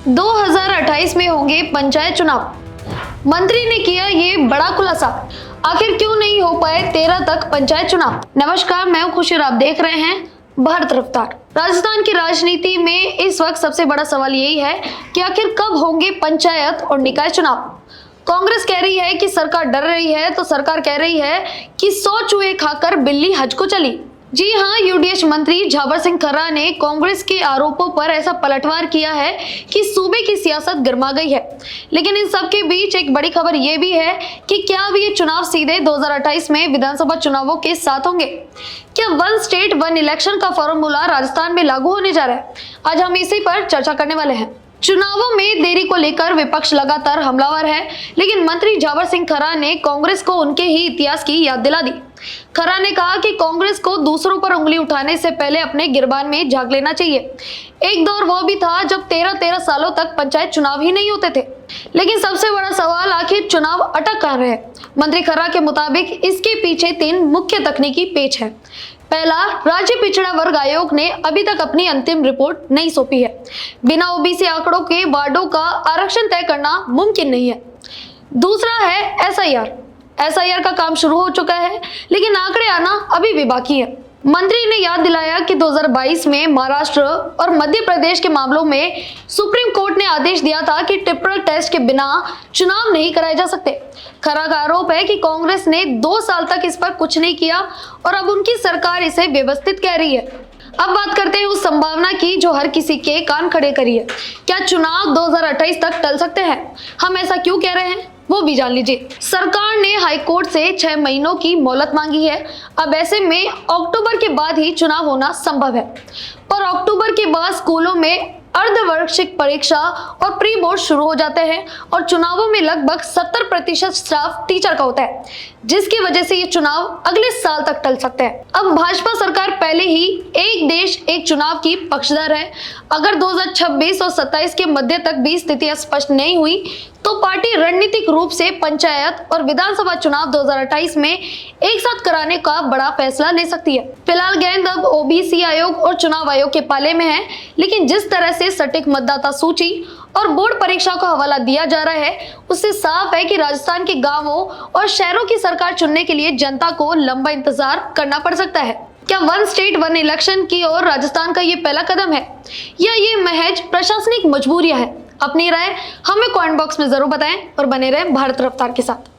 2028 में होंगे पंचायत चुनाव। मंत्री ने किया ये बड़ा खुलासा। आखिर क्यों नहीं हो पाए 13 तक पंचायत चुनाव। नमस्कार, मैं हूं खुशी और आप देख रहे हैं भारत रफ्तार। राजस्थान की राजनीति में इस वक्त सबसे बड़ा सवाल यही है कि आखिर कब होंगे पंचायत और निकाय चुनाव। कांग्रेस कह रही है कि सरकार डर रही है, तो सरकार कह रही है कि 100 चूहे खाकर बिल्ली हज को चली। जी हां, यूडीएच मंत्री झावर सिंह खर्रा ने कांग्रेस के आरोपों पर ऐसा पलटवार किया है कि सूबे की सियासत गर्मा गई है। लेकिन इन सब के बीच एक बड़ी खबर यह भी है कि क्या अब ये चुनाव सीधे 2028 में विधानसभा चुनावों के साथ होंगे। क्या वन स्टेट वन इलेक्शन का फॉर्मूला राजस्थान में लागू होने जा रहा है। आज हम इसी पर चर्चा करने वाले हैं। चुनावों में देरी को लेकर विपक्ष लगातार हमलावर है, लेकिन मंत्री झावर सिंह खर्रा ने कांग्रेस को उनके ही इतिहास की याद दिला दी। खर्रा ने कहा कि कांग्रेस को दूसरों पर उंगली उठाने से पहले अपने गिरबान में झांक लेना चाहिए। एक दौर वो भी था जब 13-13 सालों तक पंचायत चुनाव ही नहीं होते थे। लेकिन सबसे बड़ा सवाल, आखिर चुनाव अटक कहां रहे। मंत्री खर्रा के मुताबिक इसके पीछे 3 मुख्य तकनीकी पेच है। पहला, राज्य पिछड़ा वर्ग आयोग ने अभी तक अपनी अंतिम रिपोर्ट नहीं सौंपी है। बिना ओबीसी आंकड़ों के वार्डों का आरक्षण तय करना मुमकिन नहीं है। दूसरा है एसआईआर का काम शुरू हो चुका है, लेकिन आंकड़े आना अभी भी बाकी है। मंत्री ने याद दिलाया कि 2022 में महाराष्ट्र और मध्य प्रदेश के मामलों में सुप्रीम कोर्ट ने आदेश दिया था कि ट्रिपल टेस्ट के बिना चुनाव नहीं कराए जा सकते। खर्रा का आरोप है कि कांग्रेस ने 2 साल तक इस पर कुछ नहीं किया और अब उनकी सरकार इसे व्यवस्थित कह रही है। अब बात करते हैं उस संभावना की जो हर किसी के कान खड़े करी है। क्या चुनाव 2028 तक टल सकते हैं। हम ऐसा क्यों कह रहे हैं वो भी जान लीजिए। सरकार ने हाईकोर्ट से 6 महीनों की मोहलत मांगी है। अब ऐसे में अक्टूबर के बाद ही चुनाव होना संभव है, पर अक्टूबर के बाद स्कूलों में अर्धवार्षिक परीक्षा और प्री बोर्ड शुरू हो जाते हैं और चुनावों में लगभग 70% स्टाफ टीचर का होता है, जिसकी वजह से ये चुनाव अगले साल तक टल सकते हैं। अब भाजपा सरकार पहले ही एक देश एक चुनाव की पक्षधर है। अगर 2026 और 27 के मध्य तक भी स्थितियां स्पष्ट नहीं हुई तो पार्टी रणनीतिक रूप से पंचायत और विधानसभा चुनाव 2028 में एक साथ कराने का बड़ा फैसला ले सकती है। फिलहाल गेंद अब ओबीसी आयोग और चुनाव आयोग के पाले में है, लेकिन जिस तरह से सटीक मतदाता सूची और बोर्ड परीक्षा का हवाला दिया जा रहा है, उससे साफ है कि राजस्थान के गांवों और शहरों की सरकार चुनने के लिए जनता को लंबा इंतजार करना पड़ सकता है। क्या वन स्टेट वन इलेक्शन की ओर राजस्थान का ये पहला कदम है या ये महज प्रशासनिक मजबूरियां है। अपनी राय हमें कमेंट बॉक्स में जरूर बताएं और बने रहें भारत रफ्तार के साथ।